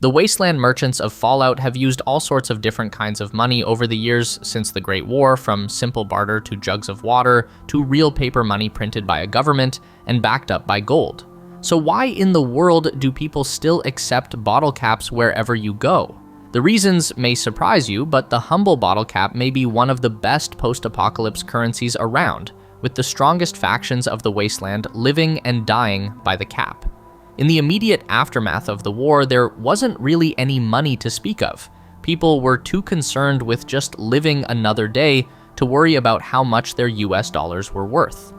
The Wasteland merchants of Fallout have used all sorts of different kinds of money over the years since the Great War, from simple barter to jugs of water to real paper money printed by a government and backed up by gold. So why in the world do people still accept bottle caps wherever you go? The reasons may surprise you, but the humble bottle cap may be one of the best post-apocalypse currencies around, with the strongest factions of the Wasteland living and dying by the cap. In the immediate aftermath of the war, there wasn't really any money to speak of. People were too concerned with just living another day to worry about how much their US dollars were worth.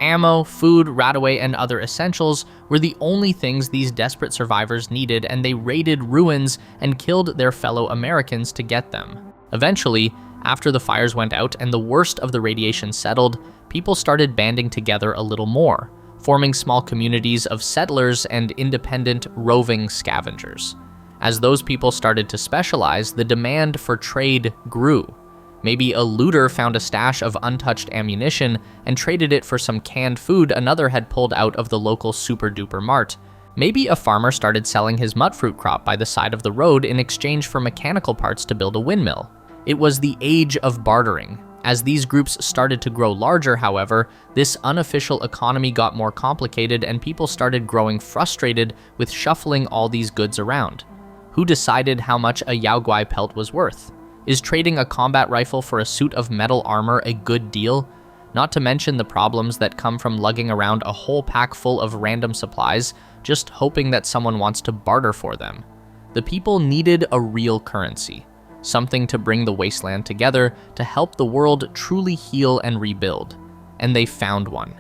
Ammo, food, RadAway, and other essentials were the only things these desperate survivors needed, and they raided ruins and killed their fellow Americans to get them. Eventually, after the fires went out and the worst of the radiation settled, people started banding together a little more, forming small communities of settlers and independent, roving scavengers. As those people started to specialize, the demand for trade grew. Maybe a looter found a stash of untouched ammunition and traded it for some canned food another had pulled out of the local super-duper mart. Maybe a farmer started selling his mudfruit crop by the side of the road in exchange for mechanical parts to build a windmill. It was the age of bartering. As these groups started to grow larger, however, this unofficial economy got more complicated and people started growing frustrated with shuffling all these goods around. Who decided how much a Yaoguai pelt was worth? Is trading a combat rifle for a suit of metal armor a good deal? Not to mention the problems that come from lugging around a whole pack full of random supplies, just hoping that someone wants to barter for them. The people needed a real currency. Something to bring the Wasteland together to help the world truly heal and rebuild. And they found one.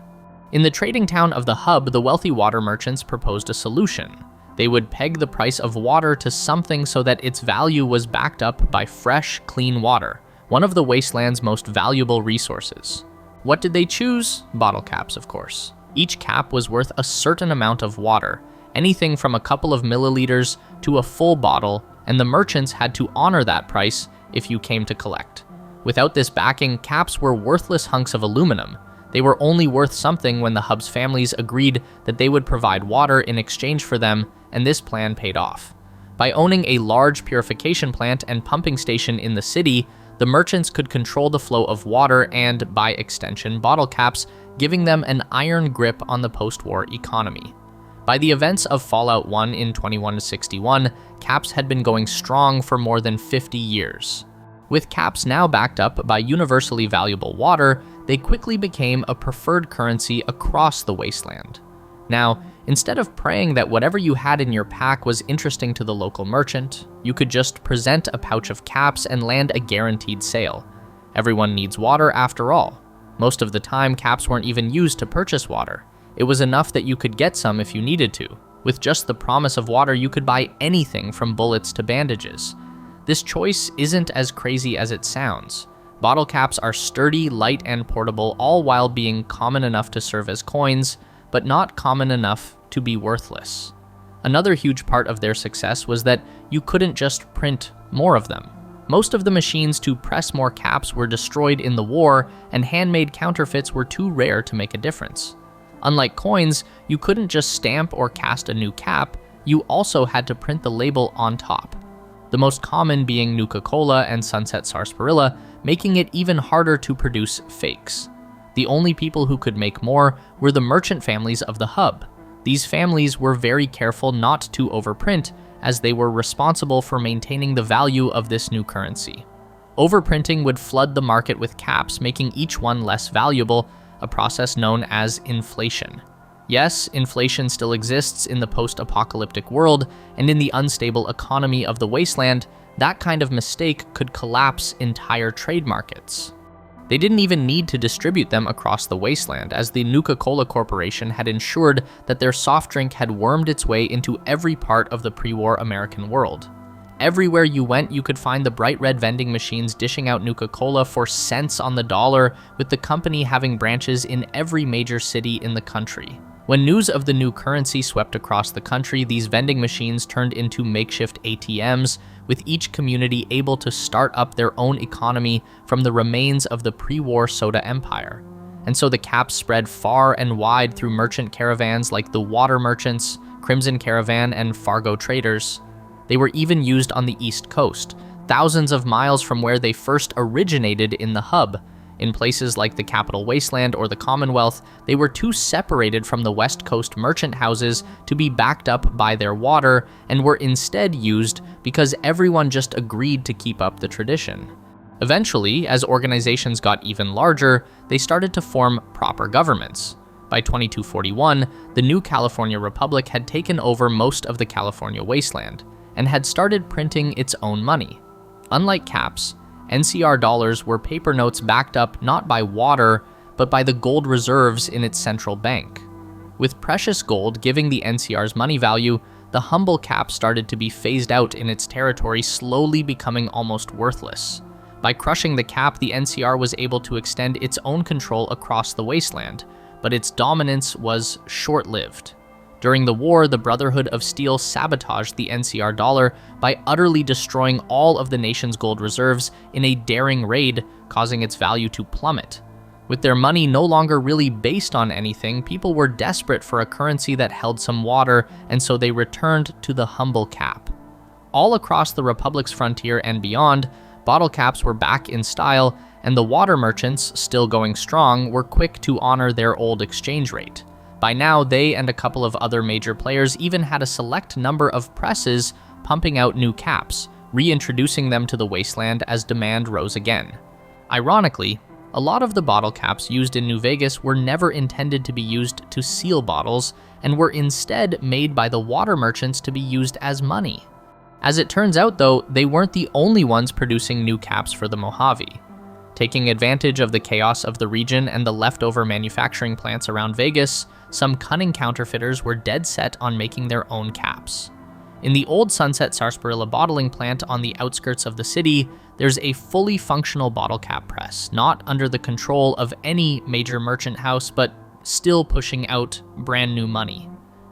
In the trading town of the Hub, the wealthy water merchants proposed a solution. They would peg the price of water to something so that its value was backed up by fresh, clean water, one of the Wasteland's most valuable resources. What did they choose? Bottle caps, of course. Each cap was worth a certain amount of water, anything from a couple of milliliters to a full bottle, and the merchants had to honor that price if you came to collect. Without this backing, caps were worthless hunks of aluminum. They were only worth something when the Hub's families agreed that they would provide water in exchange for them, and this plan paid off. By owning a large purification plant and pumping station in the city, the merchants could control the flow of water and, by extension, bottle caps, giving them an iron grip on the post-war economy. By the events of Fallout 1 in 2161, caps had been going strong for more than 50 years. With caps now backed up by universally valuable water, they quickly became a preferred currency across the Wasteland. Now, instead of praying that whatever you had in your pack was interesting to the local merchant, you could just present a pouch of caps and land a guaranteed sale. Everyone needs water after all. Most of the time, caps weren't even used to purchase water. It was enough that you could get some if you needed to. With just the promise of water, you could buy anything from bullets to bandages. This choice isn't as crazy as it sounds. Bottle caps are sturdy, light, and portable, all while being common enough to serve as coins, but not common enough to be worthless. Another huge part of their success was that you couldn't just print more of them. Most of the machines to press more caps were destroyed in the war, and handmade counterfeits were too rare to make a difference. Unlike coins, you couldn't just stamp or cast a new cap, you also had to print the label on top. The most common being Nuka Cola and Sunset Sarsaparilla, making it even harder to produce fakes. The only people who could make more were the merchant families of the Hub. These families were very careful not to overprint, as they were responsible for maintaining the value of this new currency. Overprinting would flood the market with caps, making each one less valuable, a process known as inflation. Yes, inflation still exists in the post-apocalyptic world, and in the unstable economy of the Wasteland, that kind of mistake could collapse entire trade markets. They didn't even need to distribute them across the Wasteland, as the Nuka Cola Corporation had ensured that their soft drink had wormed its way into every part of the pre-war American world. Everywhere you went, you could find the bright red vending machines dishing out Nuka Cola for cents on the dollar, with the company having branches in every major city in the country. When news of the new currency swept across the country, these vending machines turned into makeshift ATMs, with each community able to start up their own economy from the remains of the pre-war soda empire. And so the caps spread far and wide through merchant caravans like the Water Merchants, Crimson Caravan, and Fargo Traders. They were even used on the East Coast, thousands of miles from where they first originated in the hub. In places like the capital Wasteland or the Commonwealth, they were too separated from the West Coast merchant houses to be backed up by their water, and were instead used because everyone just agreed to keep up the tradition. Eventually, as organizations got even larger, they started to form proper governments. By 2241, the new California Republic had taken over most of the California Wasteland, and had started printing its own money. Unlike caps, NCR dollars were paper notes backed up not by water, but by the gold reserves in its central bank. With precious gold giving the NCR's money value, the humble cap started to be phased out in its territory, slowly becoming almost worthless. By crushing the cap, the NCR was able to extend its own control across the wasteland, but its dominance was short-lived. During the war, the Brotherhood of Steel sabotaged the NCR dollar by utterly destroying all of the nation's gold reserves in a daring raid, causing its value to plummet. With their money no longer really based on anything, people were desperate for a currency that held some water, and so they returned to the humble cap. All across the Republic's frontier and beyond, bottle caps were back in style, and the water merchants, still going strong, were quick to honor their old exchange rate. By now, they and a couple of other major players even had a select number of presses pumping out new caps, reintroducing them to the wasteland as demand rose again. Ironically, a lot of the bottle caps used in New Vegas were never intended to be used to seal bottles, and were instead made by the water merchants to be used as money. As it turns out though, they weren't the only ones producing new caps for the Mojave. Taking advantage of the chaos of the region and the leftover manufacturing plants around Vegas, some cunning counterfeiters were dead set on making their own caps. In the old Sunset Sarsaparilla bottling plant on the outskirts of the city, there's a fully functional bottle cap press, not under the control of any major merchant house, but still pushing out brand new money.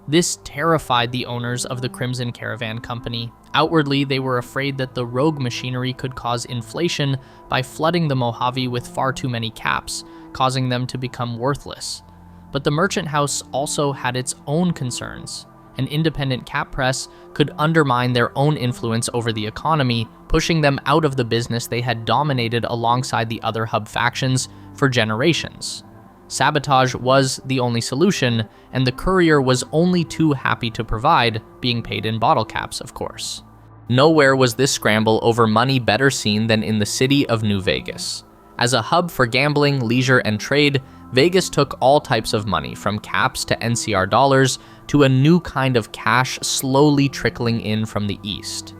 This terrified the owners of the Crimson Caravan Company. Outwardly, they were afraid that the rogue machinery could cause inflation by flooding the Mojave with far too many caps, causing them to become worthless. But the merchant house also had its own concerns. An independent cap press could undermine their own influence over the economy, pushing them out of the business they had dominated alongside the other hub factions for generations. Sabotage was the only solution, and the courier was only too happy to provide, being paid in bottle caps, of course. Nowhere was this scramble over money better seen than in the city of New Vegas. As a hub for gambling, leisure, and trade, Vegas took all types of money, from caps to NCR dollars, to a new kind of cash slowly trickling in from the east.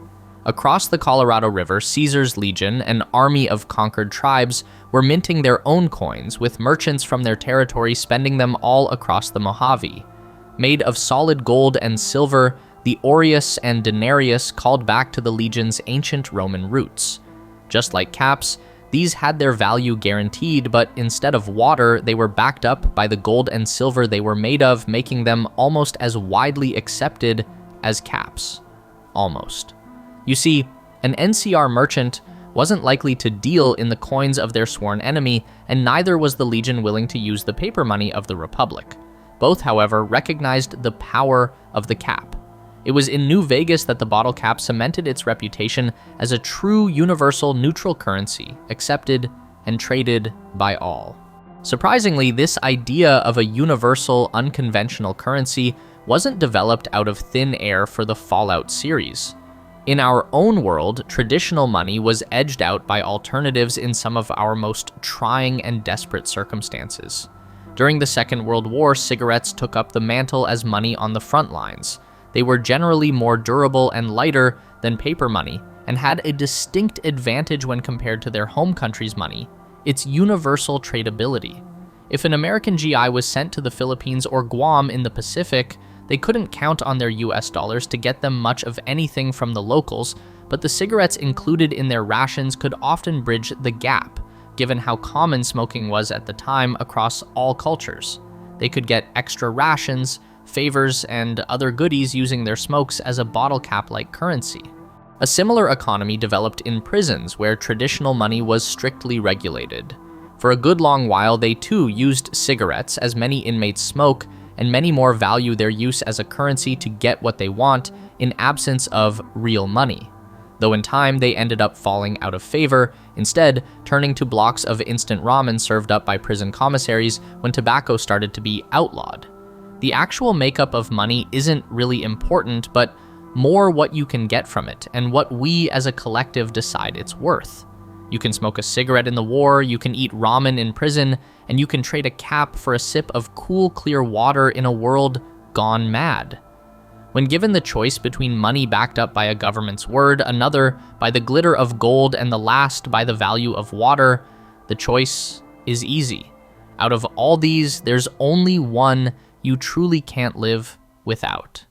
Across the Colorado River, Caesar's Legion, an army of conquered tribes, were minting their own coins, with merchants from their territory spending them all across the Mojave. Made of solid gold and silver, the aureus and denarius called back to the legion's ancient Roman roots. Just like caps, these had their value guaranteed, but instead of water, they were backed up by the gold and silver they were made of, making them almost as widely accepted as caps. Almost. You see, an NCR merchant wasn't likely to deal in the coins of their sworn enemy, and neither was the Legion willing to use the paper money of the Republic. Both, however, recognized the power of the cap. It was in New Vegas that the bottle cap cemented its reputation as a true universal neutral currency, accepted and traded by all. Surprisingly, this idea of a universal, unconventional currency wasn't developed out of thin air for the Fallout series. In our own world, traditional money was edged out by alternatives in some of our most trying and desperate circumstances. During the Second World War, cigarettes took up the mantle as money on the front lines. They were generally more durable and lighter than paper money, and had a distinct advantage when compared to their home country's money: its universal tradability. If an American GI was sent to the Philippines or Guam in the Pacific, they couldn't count on their US dollars to get them much of anything from the locals, but the cigarettes included in their rations could often bridge the gap, given how common smoking was at the time across all cultures. They could get extra rations, favors, and other goodies using their smokes as a bottle cap-like currency. A similar economy developed in prisons, where traditional money was strictly regulated. For a good long while, they too used cigarettes, as many inmates smoke, and many more value their use as a currency to get what they want in absence of real money, though in time they ended up falling out of favor, instead turning to blocks of instant ramen served up by prison commissaries when tobacco started to be outlawed. The actual makeup of money isn't really important, but more what you can get from it and what we as a collective decide it's worth. You can smoke a cigarette in the war, you can eat ramen in prison, and you can trade a cap for a sip of cool, clear water in a world gone mad. When given the choice between money backed up by a government's word, another by the glitter of gold, and the last by the value of water, the choice is easy. Out of all these, there's only one you truly can't live without.